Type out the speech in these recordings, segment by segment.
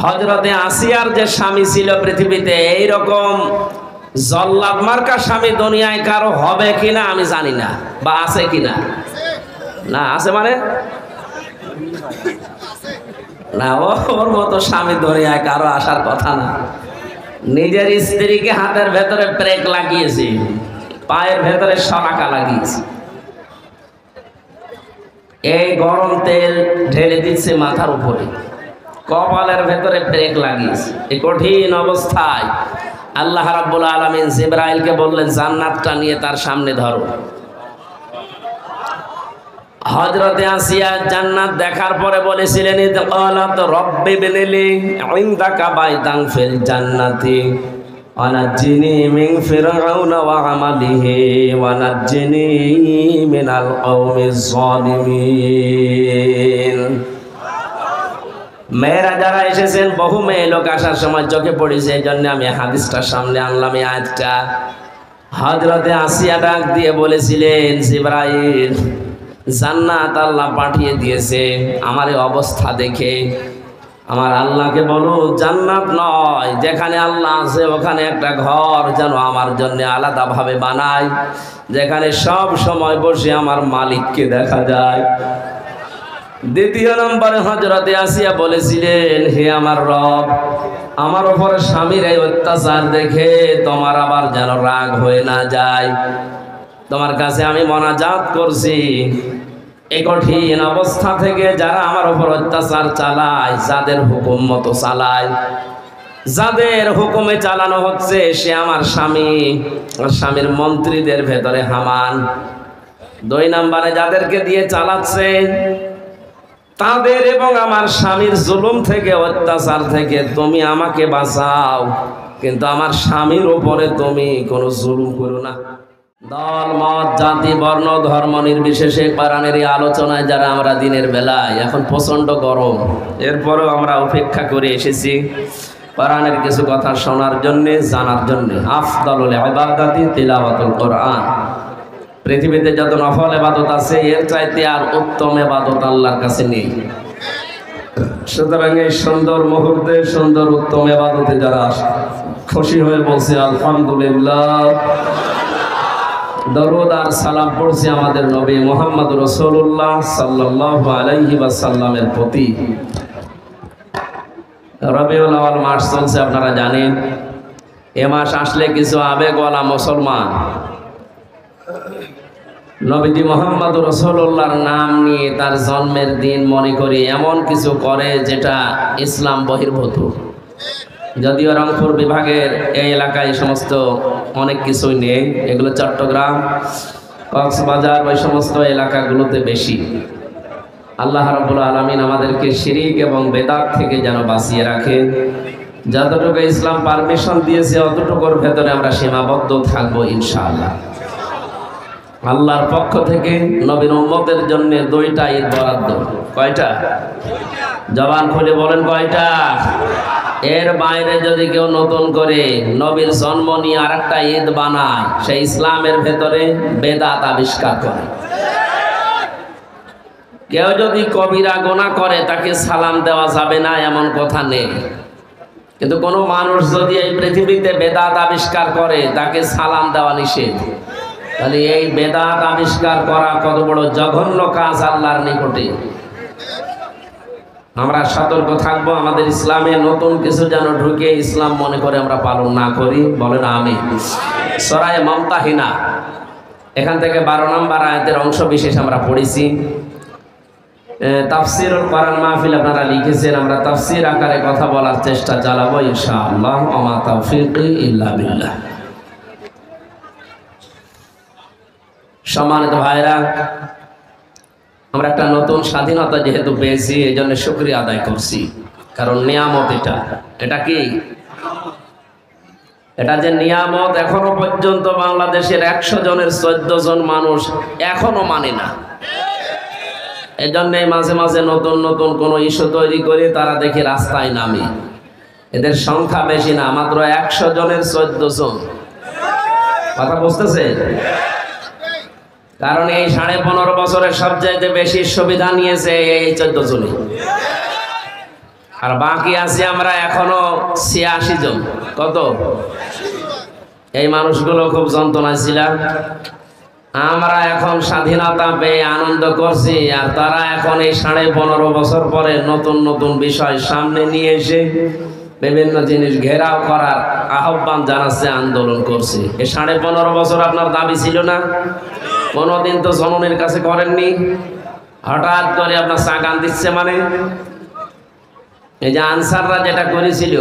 হযরতে আসিয়ার যে স্বামী ছিল পৃথিবীতে, এইরকম জল্লাদ মার্কা স্বামী দুনিয়ায় কারো হবে কিনা আমি জানি না, বা আছে কিনা। না আছে মানে না, ওর মতো স্বামী দুনিয়ায় কারো আসার কথা না। নিজের স্ত্রীকে হাতের ভেতরে ব্রেক লাগিয়েছি, পায়ের ভেতরে শলাকা লাগিয়েছি, এই গরম তেল ঢেলে দিচ্ছে মাথার উপরে, কপালের ভেতরে ব্রেক লাগিয়েছে। এই কঠিন অবস্থায় আল্লাহ রাব্বুল আলামিন জিবরাইলকে বললেন, জান্নাতটা নিয়ে তার সামনে ধরো। হযরতে আসিয়া জান্নাত দেখার পরে বলেছিলেন, ইদ ক্বালাত রব্বি বিনিলি ইনদাকা বাইতান ফিল জান্নাতি ওয়া নাজ্জিনি মিন ফিরআউনা ওয়া আমালিহি ওয়া নাজ্জিনি মিনাল কওমিজ জালিমিন। মেয়েরা যারা এসেছেন, বহু মেয়ে লোক আসার সময় চোখে পড়েছে, এই জন্য আমি হাদিসটার সামনে আনলাম এই আয়াতটা। হযরতে আসিয়া ডাক দিয়ে বলেছিলেন, জিবরাইল, জান্নাত আল্লাহ পাঠিয়ে দিয়েছে আমার এই অবস্থা দেখে। আমার আল্লাহকে বলো জান্নাত নয়, যেখানে আল্লাহ আছে ওখানে একটা ঘর যেন আমার জন্য আলাদাভাবে বানায়, যেখানে সব সময় বসে আমার মালিককে দেখা যায়। দ্বিতীয় নম্বরে হযরতে আসিয়া বলেছিলেন, হে আমার রব, আমার উপরে স্বামীর এই অত্যাচার দেখে তোমার আবার যেন রাগ হয়ে না যায়, তোমার কাছে আমি মোনাজাত করছি, এই কঠিন অবস্থা থেকে যারা আমার উপর অত্যাচার চালায়, যাদের হুকুম মতো চালায়, যাদের হুকুমে চালানো হচ্ছে, সে আমার স্বামী, স্বামীর মন্ত্রীদের ভেতরে হামান। দুই নম্বরে যাদেরকে দিয়ে চালাচ্ছে, তাদের এবং আমার স্বামীর জুলুম থেকে, অত্যাচার থেকে তুমি আমাকে বাঁচাও, কিন্তু আমার স্বামীর উপরে তুমি কোনো জুলুম করো না। দল মত জাতি বর্ণ ধর্ম নির্বিশেষে কোরআনের এই আলোচনায় যারা আমরা দিনের বেলায়, এখন প্রচন্ড গরম, এরপরেও আমরা অপেক্ষা করে এসেছি কোরআনের কিছু কথা শোনার জন্যে, জানার জন্যে। আফদালুল ইবাদাতি তিলাওয়াতুল কোরআন। পৃথিবীতে যত নফল ইবাদত আছে, এর চাইতে আর উত্তম ইবাদত আল্লাহর কাছে নেই। সুতরাং এই সুন্দর মুহূর্তে, সুন্দর উত্তম ইবাদতে যারা খুশি হয়ে বলছে আলহামদুলিল্লাহ, দরুদ আর সালাম পড়ছি আমাদের নবী মুহাম্মদ রাসূলুল্লাহ সাল্লাল্লাহু আলাইহি ওয়াসাল্লামের প্রতি। রবিউল আউয়াল মাস চলছে, আপনারা জানেন। এ মাস আসলে কিছু আবেগওয়ালা মুসলমান নবীজি মুহাম্মদ রাসূলুল্লাহর নাম নিয়ে তার জন্মের দিন মনে করে এমন কিছু করে যেটা ইসলাম বহির্ভূত। যদিও রংপুর বিভাগের এই এলাকায় সমস্ত অনেক কিছুই নেই, এগুলো চট্টগ্রাম, কক্সবাজার, ওই সমস্ত এলাকাগুলোতে বেশি। আল্লাহ রাব্বুল আলামিন আমাদেরকে শিরিক এবং বেদাত থেকে যেন বাঁচিয়ে রাখে। যতটুকু ইসলাম পারমিশন দিয়েছে অতটুকুর ভেতরে আমরা সীমাবদ্ধ থাকবো ইনশাআল্লাহ। আল্লাহর পক্ষ থেকে নবীর উম্মতের জন্য 2টা ঈদ বরাদ্দ। কয়টা? জবান খুলে বলেন কয়টা? এর বাইরে যদি কেউ নতুন করে নবীর জন্ম নিয়ে আরেকটা ঈদ বানায়, সে ইসলামের ভেতরে বেদাত আবিষ্কার করে। কেউ যদি কবিরা গুনাহ করে তাকে সালাম দেওয়া যাবে না এমন কথা নেই, কিন্তু কোনো মানুষ যদি এই পৃথিবীতে বেদাত আবিষ্কার করে তাকে সালাম দেওয়া নিষেধ। তাহলে এই বেদাত আবিষ্কার করা কত বড় জঘন্য কাজ আল্লাহর নিকটে। আমরা সতর্ক থাকবো, আমাদের ইসলামে নতুন কিছু যেন ঢুকে ইসলাম মনে করে আমরা পালন না করি। বলেন আমিন। সূরা মুমতাহিনা, এখান থেকে 12 নম্বর আয়াতের অংশ বিশেষ আমরা পড়েছি। তাফসীরুল কোরআন মাহফিল আপনারা লিখেছেন, আমরা তাফসীর আকারে কথা বলার চেষ্টা চালাবো ইনশাআল্লাহ। ওয়া তাওফীকি ইল্লা বিল্লাহ। সম্মানিত ভাইরা, আমরা একটা নতুন স্বাধীনতা যেহেতু পেয়েছি, এই জন্য শুকরিয়া আদায় করছি, কারণ নিয়ামত এটা কি? এটা যে নিয়ামত, এখনো পর্যন্ত বাংলাদেশের 100 জনের 14 জন মানুষ এখনো মানে না। এই জন্যে মাঝে মাঝে নতুন নতুন কোনো ইস্যু তৈরি করে তারা দেখি রাস্তায় নামে। এদের সংখ্যা বেশি না, মাত্র 100 জনের 14 জন। কথা বুঝতেছে? কারণ এই 15.5 বছরের সবচাইতে বেশি সুবিধা নিয়েছে এই 14 জনই। আর বাকি আছি আমরা এখনো ৮৬ জন। কত? এই মানুষগুলো খুব যন্ত্রণায় ছিলাম। আমরা এখন স্বাধীনতা পেয়ে আনন্দ করছি, আর তারা এখন এই 15.5 বছর পরে নতুন নতুন বিষয় সামনে নিয়ে এসে বিভিন্ন জিনিস ঘেরাও করার আহ্বান জানাচ্ছে, আন্দোলন করছে। এই 15.5 বছর আপনার দাবি ছিল না? কোনোদিন তো জননীর কাছে করেননি, হঠাৎ করে আপনার সাগান দিচ্ছে। মানে এই যে আনসাররা যেটা করেছিল,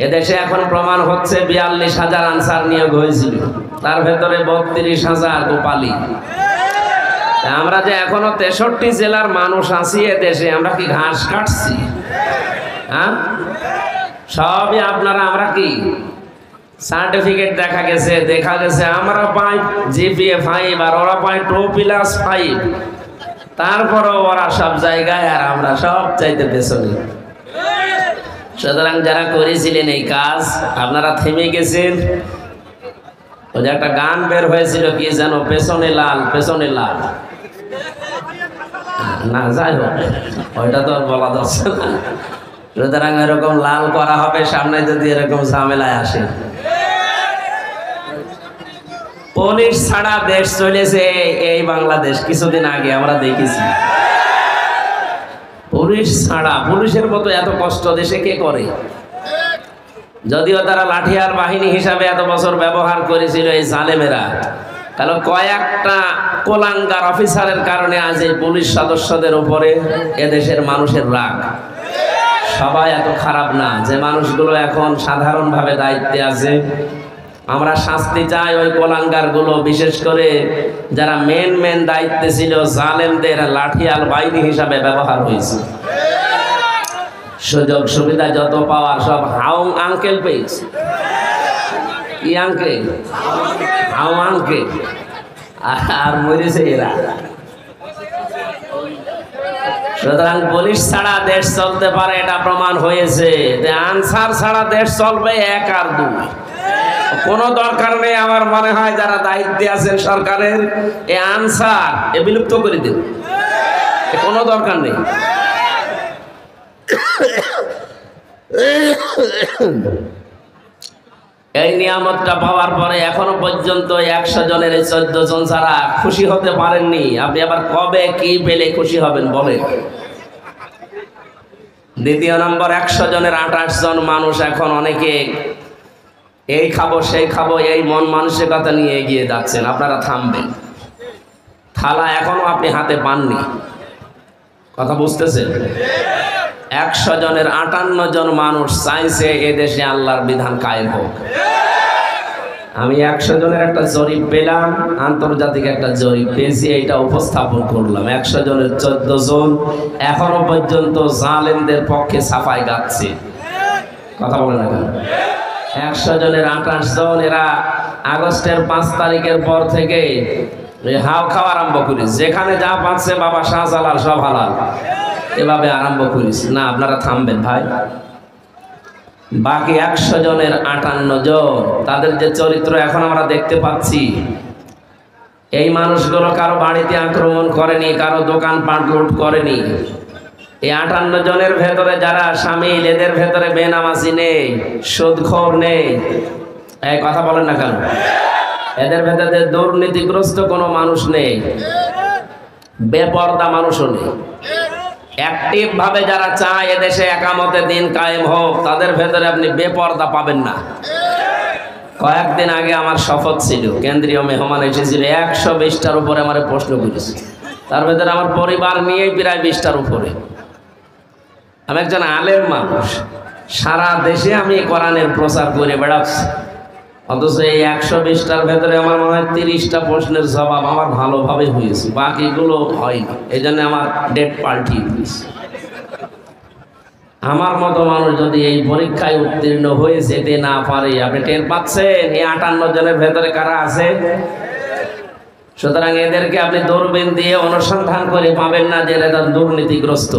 এদেশে এখন প্রমাণ হচ্ছে ৪২,০০০ আনসার নিয়োগ হয়েছিল, তার ভেতরে ৩২,০০০ গোপালী। আমরা যে এখনো ৬৩ জেলার মানুষ আছি এদেশে, আমরা কি ঘাস কাটছি? হ্যাঁ, সবই আপনারা। আমরা কি সার্টিফিকেট দেখা গেছে আমরা পাই জিপিএ 5 আর ওরা পায় 2+5, তারপরও ওরা সব জায়গায় আর আমরা সব চাইতে পেছনে। সুতরাং যারা করেছিলেন এই কাজ, আপনারা থেমে গেছেন। ওই যে একটা গান বের হয়েছিল, কি যেন, পেছনে লাল পেছনে লাল, না যাই হোক, ওইটা তো বলা যাচ্ছে না। সুতরাং এরকম লাল করা হবে সামনে যদি এরকম ঝামেলায় আসে। পুলিশ ছাড়া দেশ চলেছে এই বাংলাদেশ, কিছুদিন আগে আমরা দেখেছি। পুলিশ ছাড়া, পুলিশের মতো এত কষ্ট দেশে কে করে? যদিও তারা লাঠিয়ার বাহিনী হিসাবে এত বছর ব্যবহার করেছিল এই জালেমেরা, তাহলে কয়েকটা কোলাঙ্গার অফিসারের কারণে আজ এই পুলিশ সদস্যদের উপরে এদেশের মানুষের রাগ। সবাই এত খারাপ না, যে মানুষগুলো এখন সাধারণভাবে দায়িত্বে আছে। আমরা শাস্তি চাই ওই কোলাঙ্গার গুলো, বিশেষ করে যারা মেন দায়িত্বে ছিল, জালেমদের লাঠিয়াল বাহিনী হিসাবে ব্যবহার হয়েছে। সুযোগ সুবিধা যত পাওয়ার সব হাউং আঙ্কেল পেয়েছে। কি আঙ্কেল? হাউং আঙ্কেল। আর মরেছে এরা। সুতরাং পুলিশ ছাড়া দেশ চলতে পারে, এটা প্রমাণ হয়েছে। আনসার ছাড়া দেশ চলবে 1 আর 2। কোনো দরকার নেই। আমার মনে হয় যারা দায়িত্বে আছেন সরকারের, এই আনসার বিলুপ্ত করে দিন, কোনো দরকার নেই। এই নিয়ামতটা পাওয়ার পরে এখনো পর্যন্ত 100 জনের 14 জন ছাড়া খুশি হতে পারেননি। আপনি আবার কবে কি পেলে খুশি হবেন বলেন? দ্বিতীয় নম্বর, 100 জনের 28 জন মানুষ এখন অনেকে এই খাবো সেই খাবো এই মন মানসিকতা নিয়ে এগিয়ে যাচ্ছেন। আপনারা থামবেন। থালা এখনো আপনি হাতে পাননি, কথা বুঝতেছেন? 100 জনের 58 জন মানুষ চাইছে এদেশে আল্লাহর বিধান কায়েম হোক। আমি 100 জনের একটা জরিপ পেলাম, আন্তর্জাতিক একটা জরিপ পেয়েছি, এইটা উপস্থাপন করলাম। 100 জনের 14 জন এখনো পর্যন্ত জালেমদের পক্ষে সাফাই গাচ্ছে। কথা বলে না কেন? 100 জনের 28 জন এরা আগস্টের 5 তারিখের পর থেকে হাও খাওয়া আরম্ভ করিস, যেখানে যা পাচ্ছে বাবা শাহজালাল সব হালাল, এভাবে আরম্ভ করিস না। আপনারা থামবেন ভাই। বাকি 100 জনের 58 জন, তাদের যে চরিত্র এখন আমরা দেখতে পাচ্ছি, এই মানুষগুলো কারো বাড়িতে আক্রমণ করেনি, কারো দোকানপাট লুট করেনি। এই 58 জনের ভেতরে যারা শামিল, এদের ভেতরে বেনামাজি নেই, সুদখোর নেই। এই কথা বলেন না কেন? এদের ভেতরে দুর্নীতিগ্রস্ত কোনো মানুষ নেই, বেপরদা মানুষও নেই। অ্যাক্টিভ ভাবে যারা চায় এদেশে একামতে দিন কায়েম হোক, তাদের ভেতরে আপনি বেপরদা পাবেন না। কয়েকদিন আগে আমার শপথ ছিল, কেন্দ্রীয় মেহমান এসেছিল, 120টার উপরে আমার প্রশ্ন করেছে। তার ভেতরে আমার পরিবার নিয়েই প্রায় 20টার উপরে। আমি একজন আলেম মানুষ, সারা দেশে আমি কোরআনের প্রচার করে বেড়াচ্ছি, অথচ এই 120টার ভেতরে আমার মনে হয় 30টা প্রশ্নের জবাব আমার ভালোভাবে হয়েছে, বাকিগুলো হয়নি। এই জন্য আমার ডেট পাল্টিয়ে দিয়েছে। আমার মতো মানুষ যদি এই পরীক্ষায় উত্তীর্ণ হয়ে যেতে না পারে, আপনি টের পাচ্ছেন এই 58 জনের ভেতরে কারা আছে? সুতরাং এদেরকে আপনি দূরবীন দিয়ে অনুসন্ধান করে পাবেন না যে এরা দুর্নীতিগ্রস্ত।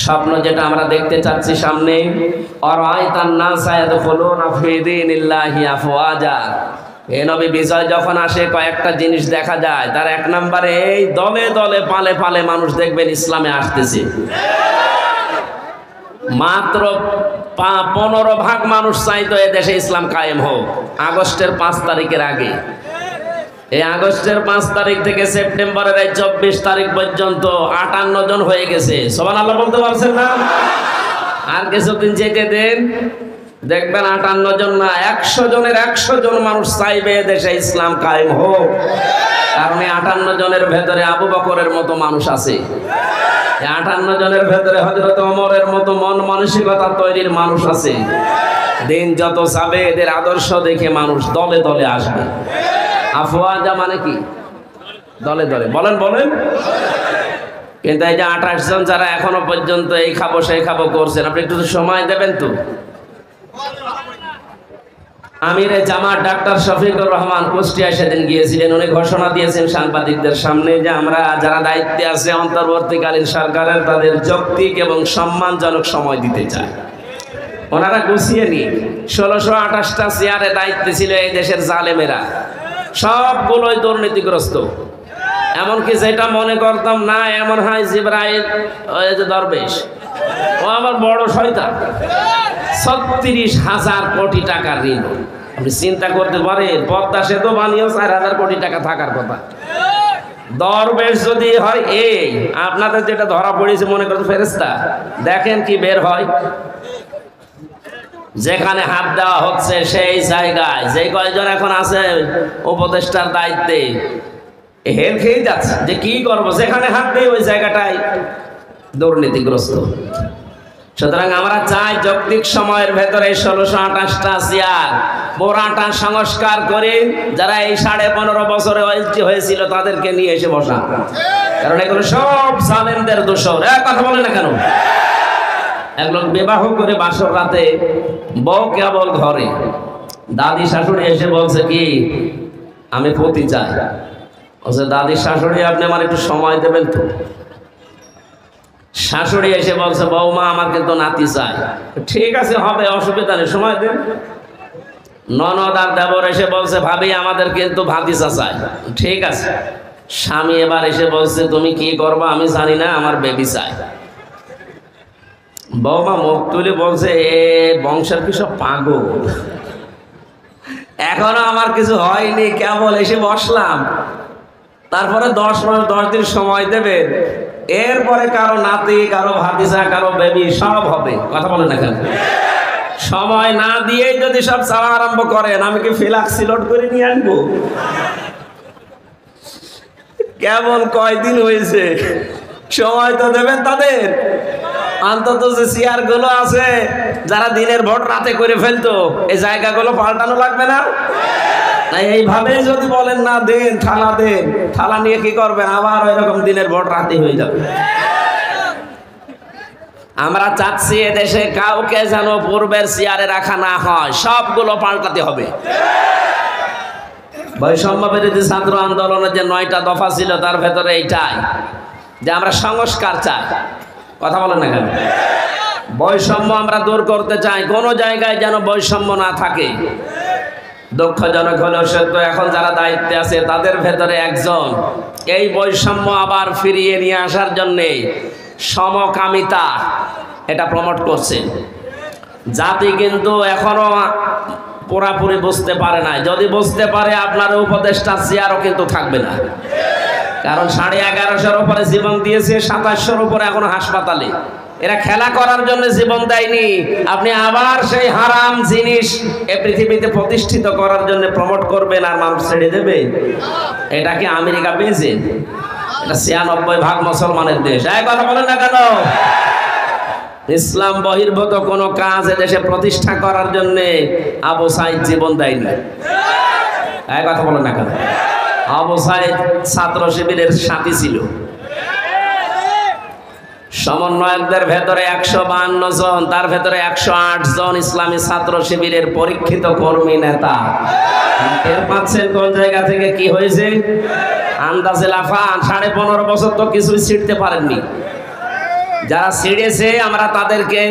স্বপ্ন যেটা আমরা দেখতে চাচ্ছি সামনে, এই নবী বিজয় যখন আসে কয়েকটা জিনিস দেখা যায়। তার এক নম্বরে এই দলে দলে পালে পালে মানুষ দেখবেন ইসলামে আসতেছে। মাত্র 15% মানুষ চাইতো এ দেশে ইসলাম কায়েম হোক আগস্টের 5 তারিখের আগে। এই আগস্টের 5 তারিখ থেকে সেপ্টেম্বরের 24 তারিখ পর্যন্ত 58 জন হয়ে গেছে। সুবহানাল্লাহ বলতে পারছেন না? আর কিছুদিন যেতে দেন, দেখবেন 58 জন না 100 জনের 100 জন মানুষ চাইবে দেশে ইসলাম কায়েম হোক। কারণ 58 জনের ভেতরে আবু বকরের মতো মানুষ আছে, 58 জনের ভেতরে হযরত ওমরের মতো মন মানসিকতা তৈরির মানুষ আছে। দিন যত যাবে এদের আদর্শ দেখে মানুষ দলে দলে আসবে। আফওয়াজা মানে কি? দলে দলে। বলেন বলেন। কিন্তু এই যে 28 জন যারা এখনো পর্যন্ত এই খাবো সেই খাবো করছেন, আপনি একটু সময় দেবেন তো। আমিরে জামাত ডাক্তার শফিকুর রহমান কুষ্টিয়ায় সেদিন গিয়েছিলেন। উনি ঘোষণা দিয়েছেন সাংবাদিকদের সামনে যে আমরা যারা দায়িত্বে আছে অন্তর্বর্তীকালীন সরকারের তাদের যৌক্তিক এবং সম্মানজনক সময় দিতে চাই। ওনারা গুছিয়ে নিয়ে 1628টা চেয়ারে দায়িত্বে ছিল এই দেশের জালেমেরা, সবগুলোই দুর্নীতিগ্রস্ত। এমনকি যেটা মনে করতাম না এমন হয় জিবরাইল ওই যে দরবেশ, ও আমার বড় শয়তান। 36,000 কোটি টাকার ঋণ। আপনি চিন্তা করতে পারেন, পদ্মা সেতু বানিয়েও 4,000 কোটি টাকা থাকার কথা। দরবেশ যদি হয় এই আপনাদের যেটা ধরা পড়েছে মনে করতে ফেরেশতা, দেখেন কি বের হয়। যেখানে হাত দেওয়া হচ্ছে সেই জায়গায় যে কয়জন এখন আছে উপদেষ্টার দায়িত্বে হের খেয়ে যাচ্ছে যে কি করবো, যেখানে হাত দেয় ওই জায়গাটাই দুর্নীতিগ্রস্ত। সুতরাং আমরা চাই যৌক্তিক সময়ের ভেতরে 1628টা চেয়ার পুরাটা সংস্কার করে যারা এই 15.5 বছরে হয়েছিল তাদেরকে নিয়ে এসে বসা। কারণ এগুলো সব জালেমদের দোষর। কথা বলে না কেন? এক লোক বিবাহ করে বাসর রাতে বউ কেবল ঘরে, দাদি শাশুড়ি এসে বলছে কি আমি পতি চাই। বলছে দাদি শাশুড়ি আপনি আমার একটু সময় দেবেন তো। শাশুড়ি এসে বলছে বৌমা আমার কিন্তু নাতি চাই। ঠিক আছে হবে, অসুবিধা নেই, সময় দেন। ননদ আর দেবর এসে বলছে ভাবি আমাদের কিন্তু ভাতিজা চাই। ঠিক আছে। স্বামী এবার এসে বলছে তুমি কি করবা আমি জানি না, আমার বেবি চাই। বৌমা মুখ তুলে বলছে এ বংশের কি সব পাগল, এখনো আমার কিছু হয়নি, কেবল এসে বসলাম। তারপরে 10 মাস 10 দিন সময় দেবেন, এরপরে কারো নাতি কারো ভাতিজা কারো বেবি সব হবে। কথা বলে না কেন? সময় না দিয়েই যদি সব চাওয়া আরম্ভ করেন আমি কি ফ্লাক্সি লোড করে নিয়ে আনবো? কেমন কয়দিন হয়েছে, সময় তো দেবেন তাদের। অন্তত যে চেয়ার গুলো আছে যারা দিনের ভোট রাতে করে ফেলতো এই জায়গাগুলো পাল্টানো লাগবে না? এইভাবে যদি বলেন না দেন থালা নিয়ে কি করবেন, আবার ওই রকম দিনের ভোট রাতে হয়ে যাবে। আমরা চাচ্ছি এদেশে কাউকে যেন পূর্বের চেয়ারে রাখা না হয়, সবগুলো পাল্টাতে হবে। বৈষম্য বিরোধী ছাত্র আন্দোলনের যে 9টা দফা ছিল তার ভেতরে এইটাই যে আমরা সংস্কার চাই। কথা বলেন না কেন? বৈষম্য আমরা দূর করতে চাই, কোনো জায়গায় যেন বৈষম্য না থাকে। দুঃখজনক হলেও সত্য এখন যারা দায়িত্বে আছে তাদের ভেতরে একজন এই বৈষম্য আবার ফিরিয়ে নিয়ে আসার জন্যে সমকামিতা এটা প্রমোট করছে। জাতি কিন্তু এখনো পুরাপুরি বুঝতে পারে না। যদি বুঝতে পারে আপনার উপদেষ্টা চেয়ারও কিন্তু থাকবে না। কারণ 1150-এর উপরে জীবন দিয়েছে, 2700-এর উপরে এখনো হাসপাতালে। এরা খেলা করার জন্য জীবন দেয়নি। আপনি আবার সেই হারাম জিনিস এই পৃথিবীতে প্রতিষ্ঠিত করার জন্য প্রমোট করবেন আর মানুষ ছেড়ে দেবে? এটা কি আমেরিকা পেয়েছে? এটা 96% মুসলমানের দেশ। এই কথা বলেন না কেন? ইসলাম বহির্ভূত কোনো কাজ এদেশে প্রতিষ্ঠা করার জন্য আবু সাইদ জীবন দেয়নি। এই কথা বলেন না কেন? আবু সাইদ ছাত্র শিবিরের সাথী ছিল। সমন্বয়কদের ভেতরে 152 জন, তার ভেতরে 108 জন ইসলামী ছাত্র শিবিরের পরীক্ষিত কর্মী নেতা। টের পাচ্ছেন কোন জায়গা থেকে কি হয়েছে? আন্দাজে লাফান। 15.5 বছর তো কিছুই ছিঁড়তে পারেননি। যারা ছিঁড়েছে আমরা তাদেরকে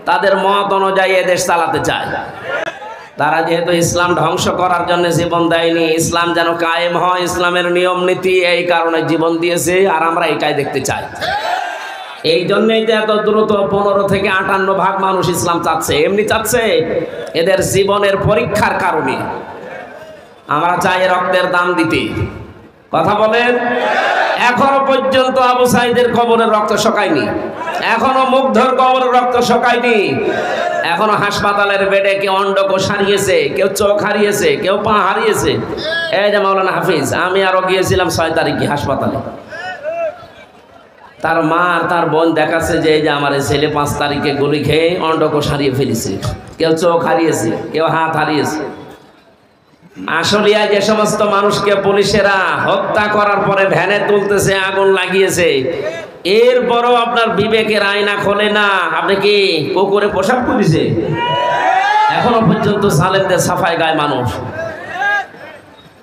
তাদের মত অনুযায়ী এদেশ চালাতে চাই। তারা যেহেতু ইসলাম ধ্বংস করার জন্য জীবন দেয়নি, ইসলাম যেন কায়েম হয়, ইসলামের নিয়ম নীতি, এই কারণে জীবন দিয়েছে। আর আমরা এটাই দেখতে চাই। এই জন্যই তো এত দ্রুত 15 থেকে 58% মানুষ ইসলাম চাচ্ছে। এমনি চাচ্ছে, এদের জীবনের পরীক্ষার কারণে। আমরা চাই রক্তের দাম দিতে। কথা বলেন। এখনো পর্যন্ত আবু সাঈদের কবরের রক্ত শুকায়নি, এখনো মুগ্ধর কবরের রক্ত শুকায়নি, এখনো হাসপাতালের বেডে কেউ অন্ডকোষ হারিয়েছে, কেউ চোখ হারিয়েছে, কেউ পা হারিয়েছে। এই যে মাওলানা হাফিজ, আমি আরো গিয়েছিলাম 6 তারিখে হাসপাতালে। তার মা আর তার বোন দেখাচ্ছে যে এই যে আমার ছেলে 5 তারিখে গুলি খেয়ে অন্ডকোষ হারিয়ে ফেলেছে, কেউ চোখ হারিয়েছে, কেউ হাত হারিয়েছে। আসলিয়া যে সমস্ত মানুষকে পুলিশেরা হত্যা করার পরে ভ্যানে তুলতেছে, আগুন লাগিয়েছে, এরপরও আপনার বিবেকের আয়না খোলে না। আপনি কি কুকুরে পোশাক পুলিশে এখনো পর্যন্ত জালেমদের সাফাই গায় মানুষ।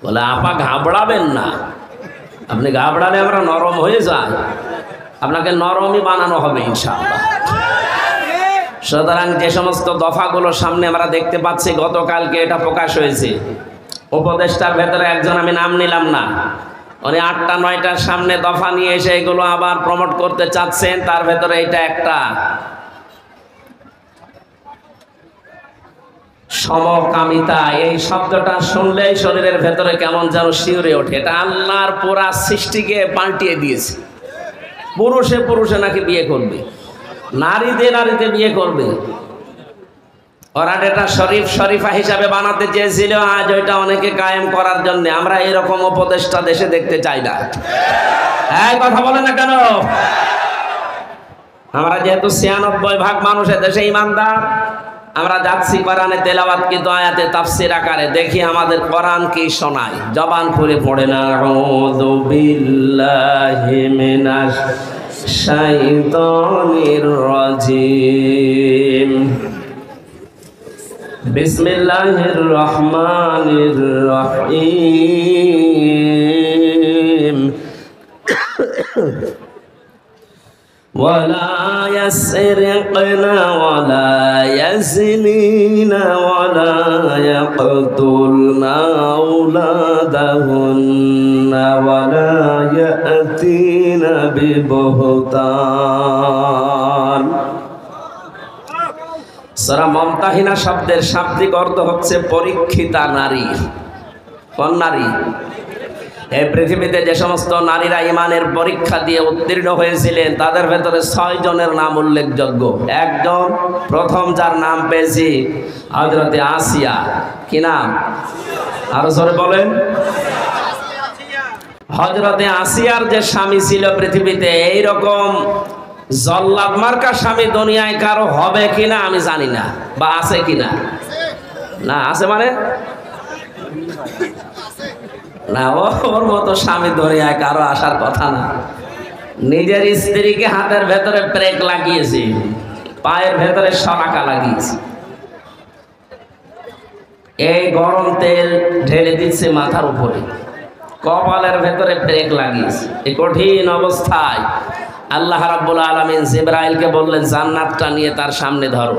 বলে আপা ঘাবড়াবেন না, আপনি ঘাবড়ালে আমরা নরম হয়ে যাই, আপনাকে নরমই বানানো হবে ইনশাআল্লাহ। সুতরাং যে সমস্ত দফাগুলো সামনে আমরা দেখতে পাচ্ছি, গতকালকে এটা প্রকাশ হয়েছে। উপদেষ্টার ভেতরে একজন, আমি নাম নিলাম না, উনি 8টা 9টার সামনে দফা নিয়ে এসে এগুলো আবার প্রমোট করতে চাচ্ছেন। তার ভেতরে এটা একটা। সমকামিতা, এই শব্দটা শুনলেই শরীরের ভেতরে কেমন যেন শিউরে ওঠে। এটা আল্লাহর পুরা সৃষ্টিকে পাল্টিয়ে দিয়েছে। পুরুষে পুরুষে নাকি বিয়ে করবে, নারীতে নারীতে বিয়ে করবে। ওরা এটা শরীফ শরীফা হিসাবে বানাতে চেয়েছিল, আজ ওইটা অনেকে কায়েম করার জন্য। আমরা এরকম উপদেষ্টা দেশে দেখতে চাই না। এই কথা বলে না কেন? আমরা যেহেতু 96% মানুষ দেশে ইমানদার, আমরা যাচ্ছি কোরআনে তেলাওয়াত কিন্তু আয়াতে তাফসীর আকারে। দেখি আমাদের কোরআন কি শোনায়, জবান খুলে পড়ে না। আউযু বিল্লাহি মিনাশ শাইতানির রাজিম। বিসমিল্লাহির রহমানির রহিম। ওয়ালা ইয়াসরিকনা ওয়ালা ইয়াজনিনা ওয়ালা ইয়াকতুলনা আওলাদাহুন্না ওয়ালা ইয়াতিনা বিবহতান। সূরা মুমতাহিনা শব্দের শাব্দিক অর্থ হচ্ছে পরীক্ষিতা নারী। কোন নারী? এই পৃথিবীতে যে সমস্ত নারীরা ইমানের পরীক্ষা দিয়ে উত্তীর্ণ হয়েছিলেন, তাদের ভেতরে 6 জনের নাম উল্লেখযোগ্য। একজন, প্রথম যার নাম পেয়েছি, হযরতে আসিয়া। কি নাম? আরো জোরে বলেন। হযরতে আসিয়ার যে স্বামী ছিল পৃথিবীতে, এইরকম জল্লাদ মার্কা স্বামী দুনিয়ায় কারো হবে কিনা আমি জানি না, বা আছে কিনা। না আছে মানে না, ওর মতো স্বামী দুনিয়ায় কারো আসার কথা না। নিজের স্ত্রীকে হাতের ভেতরে ব্রেক লাগিয়েছে, পায়ের ভেতরে শলাকা লাগিয়েছে, এই গরম তেল ঢেলে দিচ্ছে মাথার উপরে, কপালের ভেতরে ব্রেক লাগিয়েছে। এই কঠিন অবস্থায় আল্লাহ রাব্বুল আলামিন জিবরাইলকে বললেন, জান্নাতটা নিয়ে তার সামনে ধরো।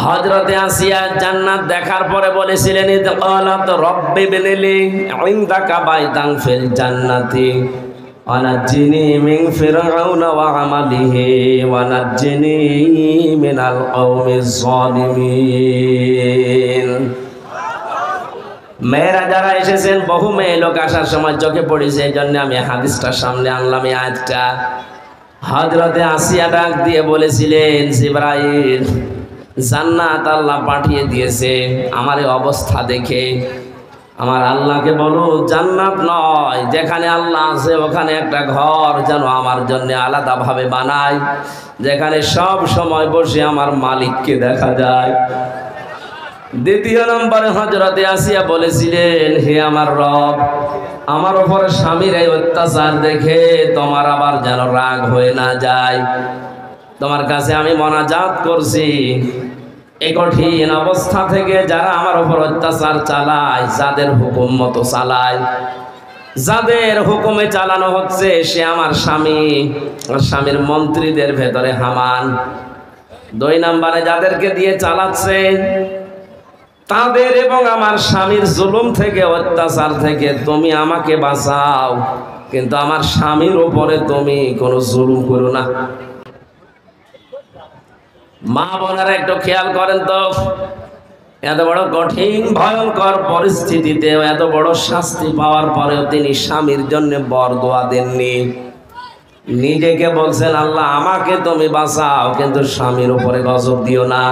হযরতে আসিয়া জান্নাত দেখার পরে বলেছিলেন, ক্বালাত রব্বি বিনিলি ইনদাকা বাইতান ফিল জান্নাতি ওয়া নাজ্জিনি মিন ফিরআউনা ওয়া আমালিহি ওয়া নাজ্জিনি মিনাল কওমিজ জালিমিন। মেয়েরা যারা এসেছেন, বহু মেয়ে লোক আসার সময় চোখে পড়েছে, এই জন্য আমি হাদিসটা সামনে আনলাম। এই আয়াতটা হযরতে আসিয়া ডাক দিয়ে বলেছিলেন, জিবরাইল, জান্নাত আল্লাহ পাঠিয়ে দিয়েছে। আমার এই অবস্থা দেখে আমার আল্লাহকে বলো, জান্নাত নয়, যেখানে আল্লাহ আছে ওখানে একটা ঘর যেন আমার জন্য আলাদাভাবে বানায়, যেখানে সব সময় বসে আমার মালিককে দেখা যায়। দ্বিতীয় নম্বরে হযরতে আসিয়া বলেছিলেন, হে আমার রব, আমার উপরে স্বামীর এই অত্যাচার দেখে তোমার আবার যেন রাগ হয়ে না যায়, তোমার কাছে আমি মোনাজাত করছি, এই কঠিন অবস্থা থেকে যারা আমার উপর অত্যাচার চালায়, যাদের হুকুম মতো চালায়, যাদের হুকুমে চালানো হচ্ছে, সে আমার স্বামী, আর স্বামীর মন্ত্রীদের ভেতরে হামান, দুই নম্বরে যাদেরকে দিয়ে চালাচ্ছে তাদের এবং আমার স্বামীর জুলুম থেকে, অত্যাচার থেকে তুমি আমাকে বাঁচাও, কিন্তু আমার স্বামীর উপরে তুমি কোনো জুলুম করো না। মা বোনেরা একটু খেয়াল করেন তো, এত বড় কঠিন ভয়ঙ্কর পরিস্থিতিতে এত বড় শাস্তি পাওয়ার পরেও তিনি স্বামীর জন্য বরদোয়া দেননি। নিজেকে বলছেন আল্লাহ আমাকে তুমি বাঁচাও, কিন্তু স্বামীর উপরে গজব দিও না।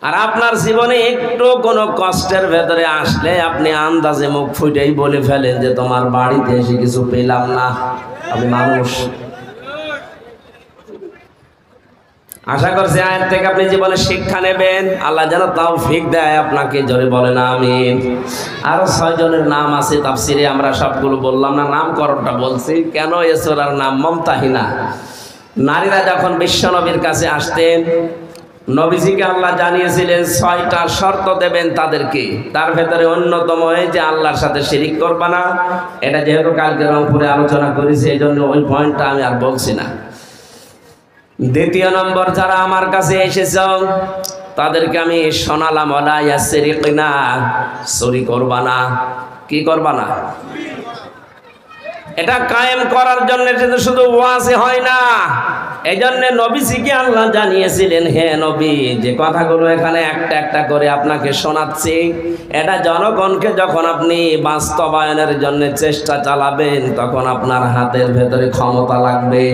আর আপনার জীবনে একটু কোনো কষ্টের ভেতরে আসলে আপনি আন্দাজে মুখ ফুটেই বলে ফেলেন যে তোমার বাড়িতে এসে কিছু পেলাম না, আমি মানুষ। আশা করছি আয়াত থেকে আপনি জীবনে শিক্ষা নেবেন। আল্লাহ যেন তৌফিক দেয় আপনাকে, জোরে বলেন আমিন। আরো 6 জনের নাম আছে তাফসিরে, আমরা সবগুলো বললাম না, নামকরণটা বলছি। কেন এ সূরার নাম মুমতাহিনা। নারীরা যখন বিশ্বনবীর কাছে আসতেন, নবীজিকে আল্লাহ জানিয়েছিলেন 6টা শর্ত দেবেন তাদেরকে। তার ভেতরে অন্যতম এই যে আল্লাহর সাথে শিরিক করবা না। এটা যেহেতু কালকে রংপুরে আলোচনা করেছি, এই জন্য ওই পয়েন্টটা আমি আর বলছি না। দ্বিতীয় নম্বর, যারা আমার কাছে এসেছ তাদেরকে আমি শোনালাম ওয়ালা ইয়াসরিকনা, চুরি করবা না। কি করবা না? এটা কায়েম করার জন্য শুধু ওয়াজে হয় না। এই জন্য নবীজিকে আল্লাহ জানিয়েছিলেন, হে নবী, যে কথাগুলো এখানে একটা একটা করে আপনাকে শোনাচ্ছি, এটা জনগণকে যখন আপনি বাস্তবায়নের জন্য চেষ্টা চালাবেন তখন আপনার হাতের ভেতরে ক্ষমতা লাগবে।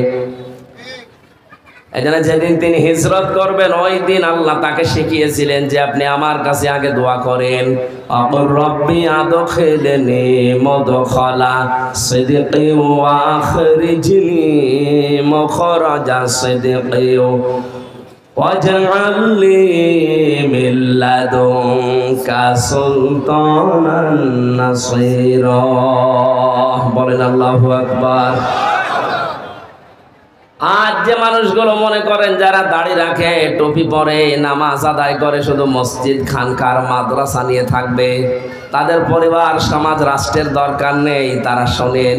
এই জন্য যেদিন তিনি হিজরত করবেন ওই দিন আল্লাহ তাকে শিখিয়েছিলেন যে আপনি আমার কাছে আগে দোয়া করেন, আকুর রব্বি আদখিলনি মুদখালা সিদকি ওয়া আখরিজনি মুখরাজা সিদকি ওয়াজআলনি মিন লাদুনকা সুলতানান নাসীরা। বলেন আল্লাহু আকবার। আজ যে মানুষগুলো মনে করেন যারা দাড়ি রাখে, টুপি পরে, নামাজ আদায় করে, শুধু মসজিদ খানকার মাদ্রাসা নিয়ে থাকবে, তাদের পরিবার সমাজ রাষ্ট্রের দরকার নেই। তারা শোনেন,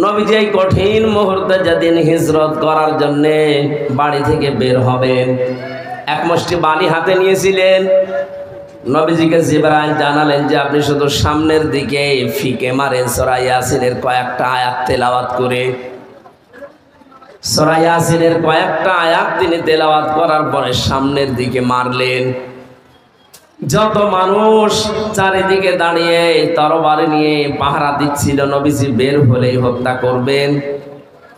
নবীজি এই কঠিন মুহূর্তে যেদিন হিজরত করার জন্য বাড়ি থেকে বের হবেন, এক মুষ্টি বালি হাতে নিয়েছিলেন। নবীজিকে জিবরাইল জানালেন যে আপনি শুধু সামনের দিকে ফিকে মারেন সূরা ইয়াসিনের কয়েকটা আয়াত তেলাওয়াত করে। সূরা ইয়াসিনের কয়েকটা আয়াত তিনি তেলাওয়াত করার পরে সামনের দিকে মারলেন। যত মানুষ চারিদিকে দাঁড়িয়ে তরবারি নিয়ে পাহারা দিচ্ছিল, নবীজি বের হলেই হত্যা করবেন,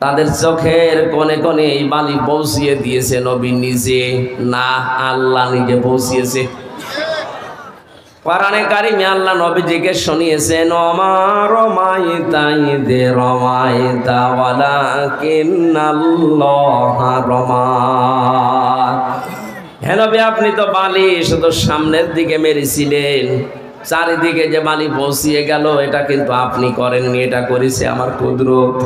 তাদের চোখের কোণে কোণে এই বালি পৌঁছিয়ে দিয়েছে নবী নিজে না, আল্লাহ নিজে পৌঁছিয়েছে। কোরআনে কারিমে আল্লাহ নবীজিকে শুনিয়েছেন, ওমা রমাইতা ইযে রমাইতা ওয়ালাকিন্নাল্লাহা রমা। হে নবী, আপনি তো বালি শুধু সামনের দিকে মেরেছিলেন, চারিদিকে যে বালি পৌঁছিয়ে গেল এটা কিন্তু আপনি করেননি, এটা করেছে আমার কুদরত।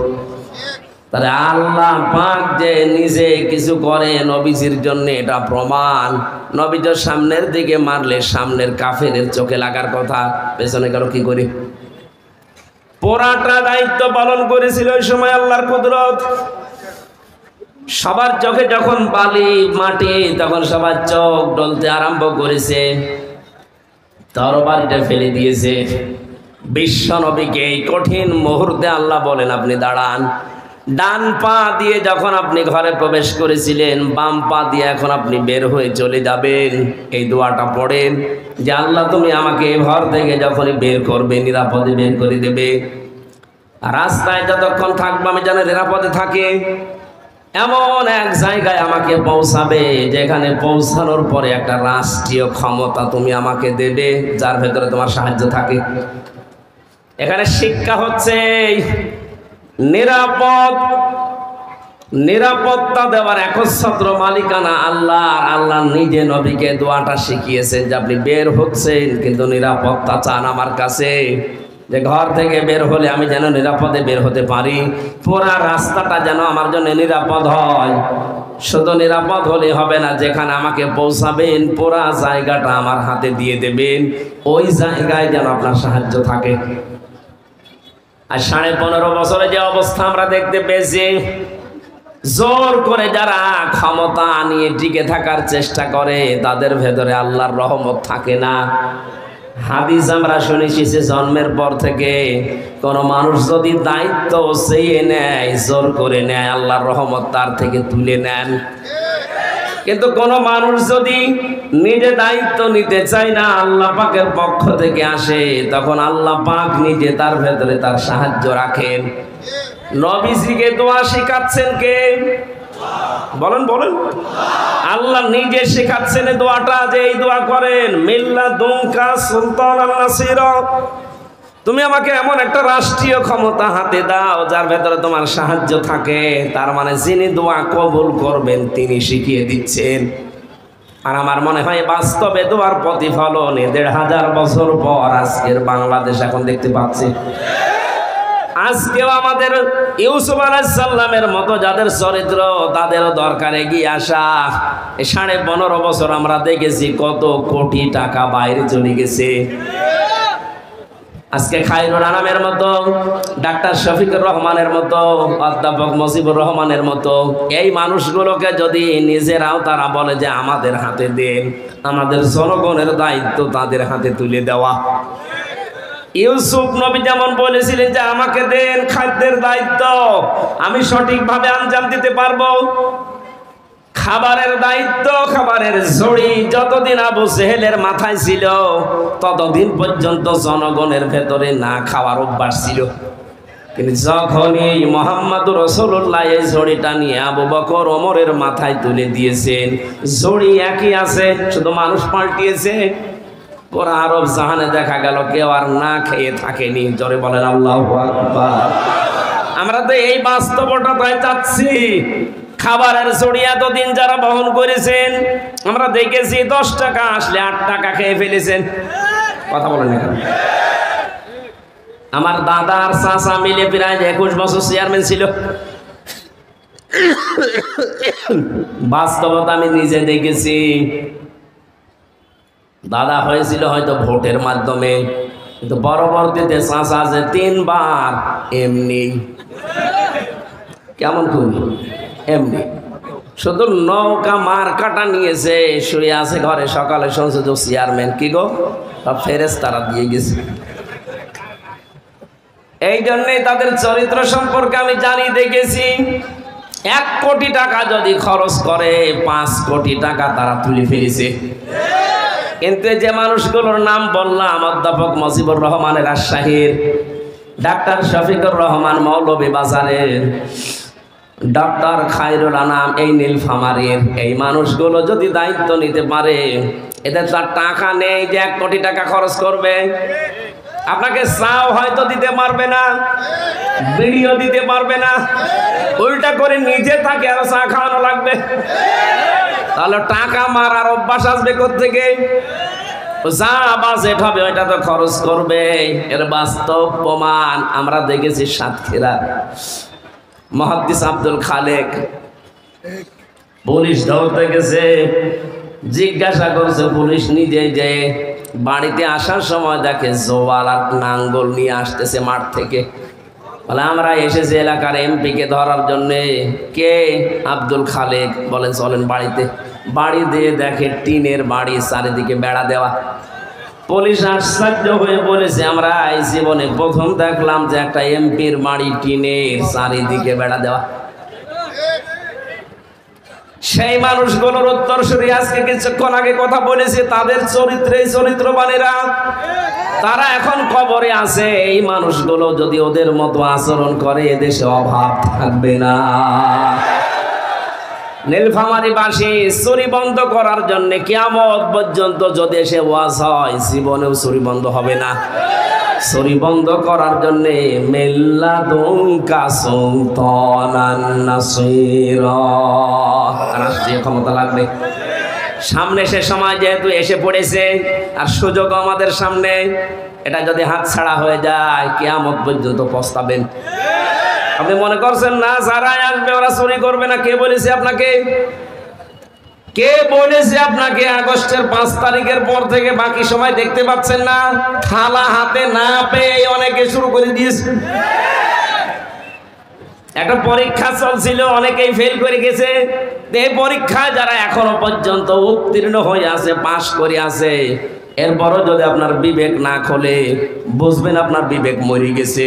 তাহলে আল্লাহ পাক যে নিজে কিছু করে নবীজির জন্য এটা প্রমাণ। নবী তো সামনের দিকে মারলে সামনের কাফেরের চোখে লাগার কথা, পেছনে গেল কি করি? পুরাটা দায়িত্ব পালন করেছিল ওই সময় আল্লাহর কুদরত। সবার চোখে যখন বালি মাটি, তখন সবার চোখ ডলতে আরম্ভ করেছে, তরবারিটা ফেলে দিয়েছে। বিশ্ব নবীকে এই কঠিন মুহূর্তে আল্লাহ বলেন আপনি দাঁড়ান। ডান পা দিয়ে যখন আপনি ঘরে প্রবেশ করেছিলেন, বাম পা দিয়ে এখন আপনি বের হয়ে চলে যাবেন। এই দোয়াটা পড়েন যে আল্লাহ তুমি আমাকে এই ঘর থেকে যখনই বের করবে নিরাপদে বের করে দেবে। রাস্তায় যতক্ষণ থাকবো আমি যেন নিরাপদে থাকে, এমন এক জায়গায় আমাকে পৌঁছাবে যেখানে পৌঁছানোর পরে একটা রাষ্ট্রীয় ক্ষমতা তুমি আমাকে দেবে, যার ভেতরে তোমার সাহায্য থাকে। এখানে শিক্ষা হচ্ছে নিরাপত্তা দেওয়ার একচ্ছত্র মালিকানা আল্লাহ। আল্লাহ নিজে নবীকে দোয়াটা শিখিয়েছেন যে আপনি বের হচ্ছেন কিন্তু নিরাপত্তা চান আমার কাছে, যে ঘর থেকে বের হলে আমি যেন নিরাপদে বের হতে পারি, পুরা রাস্তাটা যেন আমার জন্য নিরাপদ হয়। শুধু নিরাপদ হলে হবে না, যেখানে আমাকে পৌঁছাবেন পুরা জায়গাটা আমার হাতে দিয়ে দেবেন, ওই জায়গায় যেন আপনার সাহায্য থাকে। আর 15.5 বছরে যে অবস্থা আমরা দেখতে পেয়েছি, জোর করে যারা ক্ষমতা নিয়ে টিকে থাকার চেষ্টা করে তাদের ভেতরে আল্লাহর রহমত থাকে না। হাদিস আমরা শুনেছি যে জন্মের পর থেকে কোন মানুষ যদি দায়িত্ব চেয়ে নেয়, জোর করে নেয়, আল্লাহর রহমত তার থেকে তুলে নেন। কিন্তু কোন মানুষ যদি নিজে দায়িত্ব নিতে চায় না, আল্লাহ পাকের পক্ষ থেকে আসে, তখন আল্লাহ পাক নিজে তার ভেতরে তার সাহায্য রাখেন। নবীজিকে দোয়া শেখাচ্ছেন কে? বলেন বলেন। আল্লাহ নিজে শেখাচ্ছেন এই দোয়াটা, যে এই দোয়া করেন, মিল্লাদুনকা সুলতানান নাসিরা, তুমি আমাকে এমন একটা রাষ্ট্রীয় ক্ষমতা হাতে দাও যার ভেতরে তোমার সাহায্য থাকে। তার মানে যিনি দোয়া কবুল করবেন তিনি শিখিয়ে দিচ্ছেন। আর আমার মনে হয় বাস্তবে দোয়ার প্রতিফলন ১৫০০ বছর পর আজকের বাংলাদেশ এখন দেখতে পাচ্ছি। আজকেও আমাদের ইউসুফ আলাইহিস সালামের মতো যাদের চরিত্র, তাদেরও দরকার এগিয়ে আসা। ১৫.৫ বছর আমরা দেখেছি কত কোটি টাকা বাইরে চলে গেছে। আজকে খায়রুল আনামের মতো, ডাক্তার শফিকুর রহমানের মতো, অধ্যাপক মুজিবুর রহমানের মতো এই মানুষগুলোকে যদি নিজেরাও তারা বলে যে আমাদের হাতে দেন, আমাদের জনগণের দায়িত্ব তাদের হাতে তুলে দেওয়া। ইউসুফ নবী যেমন বলেছিলেন যে আমাকে দেন খাদ্যের দায়িত্ব, আমি সঠিকভাবে আঞ্জাম দিতে পারবো। খাবারের দায়িত্ব, খাবারের ঝুড়ি যতদিন আবু জেহেলের মাথায় ছিল ততদিন পর্যন্ত জনগণের ভেতরে না খাওয়ার অভ্যাস ছিল। কিন্তু যখনই মুহাম্মদুর রাসূলুল্লাহ এই ঝুড়িটা নিয়ে আবু বকর ওমরের মাথায় তুলে দিয়েছেন, ঝুড়ি একই আছে, শুধু মানুষ পাল্টিয়েছে। পুরো আরব জাহানে দেখা গেল কেউ আর না খেয়ে থাকেনি। জোরে বলেন আল্লাহু আকবার। আমরা তো এই বাস্তবতা তাই চাচ্ছি। খাবারের ঝুড়ি এতদিন যারা বহন করেছেন, আমরা দেখেছি 10 টাকা আসলে 8 টাকা খেয়ে ফেলেছেন। কথা বলেন না। আমার দাদা আর চাচা মিলে প্রায় 21 বছর চেয়ারম্যান ছিল। বাস্তবতা আমি নিজে দেখেছি। দাদা হয়েছিল হয়তো ভোটের মাধ্যমে, কিন্তু পরবর্তীতে চাচা যে 3 বার এমনি। কেমন করি? এমনি শুধু নৌকা মার কাটা নিয়েছে, শুয়ে আছে ঘরে। সকালে শুনছে যে চেয়ারম্যান। কি গো, সব ফেরেশতারা দিয়ে গেছে। এই জন্যই তাদের চরিত্র সম্পর্কে আমি জানি, দেখেছি। 1 কোটি টাকা যদি খরচ করে 5 কোটি টাকা তারা তুলে ফেলেছে। কিন্তু যে মানুষগুলোর নাম বললাম, অধ্যাপক মুজিবুর রহমানের রাজশাহীর, ডাক্তার শফিকুর রহমান মৌলভীবাজারের, ডক্টর খায়রুল আনাম এই নীলফামারীর, এই মানুষগুলো যদি দায়িত্ব নিতে পারে, এদের তার টাকা নেই যে 1 কোটি টাকা খরচ করবে। আপনাকে চাও হয়তো দিতে পারবে না, বিড়িও দিতে পারবে না, উল্টা করে নিজে তাকে আরো চা খাওয়ানো লাগবে। তাহলে টাকা মারার অভ্যাস আসবে কোত্থেকে? যা বাজেট হবে ওইটা তো খরচ করবে। এর বাস্তব প্রমাণ আমরা দেখেছি সাতক্ষীরা। মুহাদ্দিস আব্দুল খালেক পুলিশ ধরতে গেছে, জিজ্ঞাসা করছে পুলিশ নিজে, যে বাড়িতে আসার সময় দেখে জোয়াল আর নাঙ্গল নিয়ে আসতেছে মাঠ থেকে। বলে আমরা এসেছি এলাকার এমপিকে ধরার জন্যে। কে? আব্দুল খালেক। বলেন চলেন বাড়িতে। বাড়ি দিয়ে দেখে টিনের বাড়ি, চারিদিকে বেড়া দেওয়া। পুলিশ আশ্চর্য হয়ে বলেছে আমরা এই জীবনে প্রথম দেখলাম যে একটা এমপির বাড়ি টিনের, চারিদিকে বেড়া দেওয়া। সেই মানুষগুলোর উত্তরসূরি আজকে কিছুক্ষণ আগে কথা বলেছে, তাদের চরিত্রে চরিত্রবানেরা তারা এখন কবরে আছে। এই মানুষগুলো যদি ওদের মতো আচরণ করে, এদেশে অভাব থাকবে না। নীলফামারীবাসী চুরি বন্ধ করার জন্য কিয়ামত পর্যন্ত যদি এসে ওয়াজ হয়, জীবনেও চুরি বন্ধ হবে না। চুরি বন্ধ করার জন্য মিল্লাদুনকা সুলতানান নাসিরা, রাষ্ট্রীয় ক্ষমতা লাগবে। সামনে সে সময় যেহেতু এসে পড়েছে, আর সুযোগ আমাদের সামনে, এটা যদি হাতছাড়া হয়ে যায় কিয়ামত পর্যন্ত পস্তাবেন। আপনি মনে করছেন না যারাই আসবে ওরা চুরি করবে না? কে বলেছে আপনাকে? কে বলেছে আপনাকে আগস্টের 5 তারিখের পর থেকে বাকি সময় দেখতে পাচ্ছেন না? থালা হাতে না পেয়ে অনেকে শুরু করে দিয়েছে। একটা পরীক্ষা চলছিল, অনেকেই ফেল করে গেছে। এই পরীক্ষায় যারা এখনো পর্যন্ত উত্তীর্ণ হয়ে আছে, পাশ করে আছে, এরপরও যদি আপনার বিবেক না খোলে, বুঝবেন আপনার বিবেক মরে গেছে।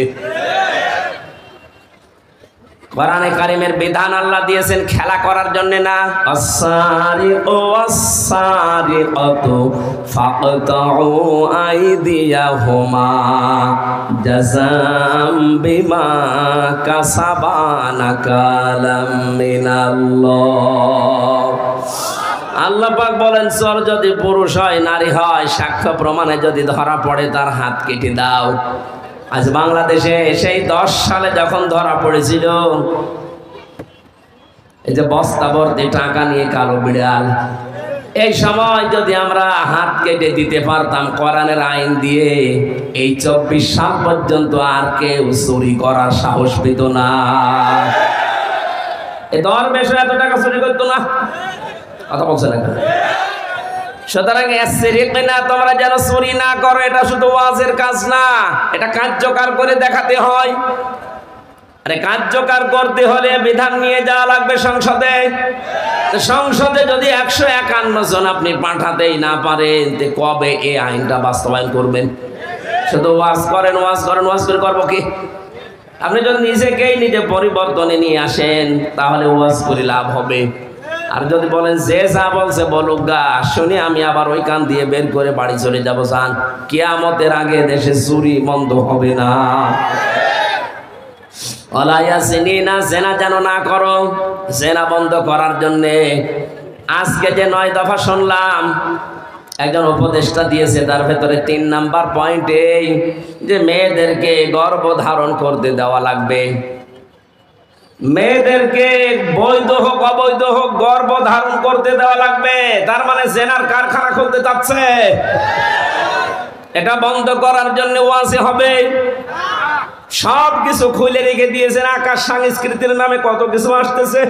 কোরআনে কারিমের বিধান আল্লাহ দিয়েছেন খেলা করার জন্য না। আস-সারিকু ওয়াস-সারিকাতু ফাকতাউ আইদিয়াহুমা জাযাম বিমা কাসাবা নাকালাম মিনাল্লাহ। আল্লাহ পাক বলেন, চোর যদি পুরুষ হয় নারী হয়, সাক্ষ্য প্রমাণে যদি ধরা পড়ে তার হাত কেটে দাও। আজ বাংলাদেশে সেই 10 সালে যখন ধরা পড়েছিল, এই যে বস্তা ভর্তি টাকা নিয়ে কালো বিড়াল, এই সময় যদি আমরা হাত কেটে দিতে পারতাম কোরআনের আইন দিয়ে, এই 24 সাল পর্যন্ত আর কেউ চুরি করার সাহস পেত না। এই দরবেশ এত টাকা চুরি করতো না। কথা বলছে না? সুতরাং তোমরা যেন চুরি না করো, এটা শুধু ওয়াজের কাজ না, এটা কার্যকর করে দেখাতে হয়। আরে কার্যকর করতে হলে বিধান নিয়ে যাওয়া লাগবে সংসদে। সংসদে যদি 151 জন আপনি পাঠাতেই না পারেন, কবে এই আইনটা বাস্তবায়ন করবেন? শুধু ওয়াজ করেন, ওয়াজ করেন, ওয়াজ করে করবো কি? আপনি যদি নিজেকেই নিজে পরিবর্তনে নিয়ে আসেন, তাহলে ওয়াজ করে লাভ হবে। আর যদি বলেন যে যা বলছে বলুক গা, শুনে আমি আবার ওই কান দিয়ে বের করে বাড়ি চলে যাবো, জান কিয়ামতের আগে দেশে চুরি বন্ধ হবে না। জেনা যেন না করো। জেনা বন্ধ করার জন্য আজকে যে 9 দফা শুনলাম, একজন উপদেষ্টা দিয়েছে, তার ভেতরে 3 নাম্বার পয়েন্ট এই যে মেয়েদেরকে গর্ভধারণ করতে দেওয়া লাগবে। মেয়েদেরকে বৈধ হোক অবৈধ হোক গর্ভধারণ করতে দেওয়া লাগবে। তার মানে জেনার কারখানা খুলতে চাচ্ছে। এটা বন্ধ করার জন্য ওয়াজে হবে। সব কিছু খুলে রেখে দিয়েছেন। আকাশ সংস্কৃতির নামে কত কিছু আসতেছে।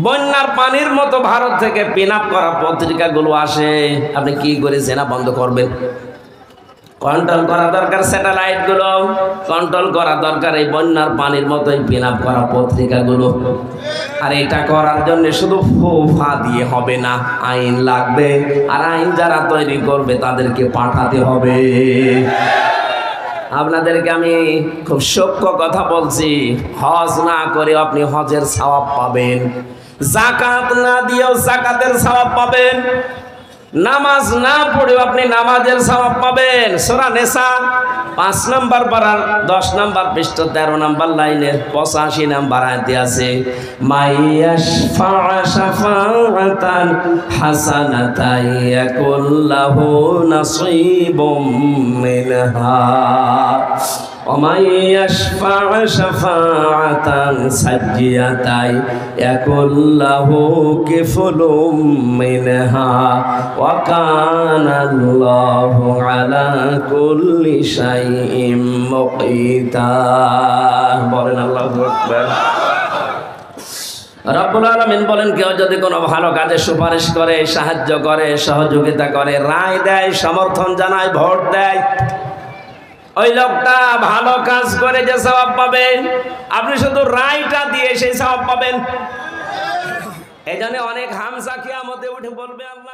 বন্যার পানির মতো ভারত থেকে পিন আপ করা পত্রিকাগুলো আসে। আপনি কি করে জেনা বন্ধ করবেন? কন্ট্রোল করা দরকার স্যাটেলাইট গুলো, কন্ট্রোল করা দরকার এই বন্যার পানির মতোই পিন আপ করা পত্রিকাগুলো। আর এটা করার জন্য শুধু ফোফা দিয়ে হবে না, আইন লাগবে। আর আইন যারা তৈরি করবে তাদেরকে পাঠাতে হবে। আপনাদেরকে আমি খুব সূক্ষ্ম কথা বলছি, হজ না করে আপনি হজের সওয়াব পাবেন, যাকাত না দিয়েও যাকাতের সওয়াব পাবেন, নামাজ না পড়েও আপনি নামাজের সওয়াব পাবেন। সূরা নিসা 5 নম্বর পারার 10 নম্বর পৃষ্ঠা 13 নম্বর লাইনের 85 নম্বর আয়াতে আছে, মাইয়াশফা শাফাআতান হাসানাতান ইয়াকুল্লাহু নাসীবুম মিনহা ومن يشفع شفاعة سيئة يكن له كفل منها وكان الله على كل شيء مقيتا। বলেন আল্লাহু আকবার। রব্বুল আলামিন বলেন, কেউ যদি কোনো ভালো কাজে সুপারিশ করে, সাহায্য করে, সহযোগিতা করে, রায় দেয়, সমর্থন জানায়, ভোট দেয়, ওই লোকটা ভালো কাজ করে যে সওয়াব পাবে, আপনি শুধু রায়টা দিয়ে সেই সওয়াব পাবেন। এই জন্য অনেক হামজা কিয়ামতে উঠে বলবে, আল্লাহ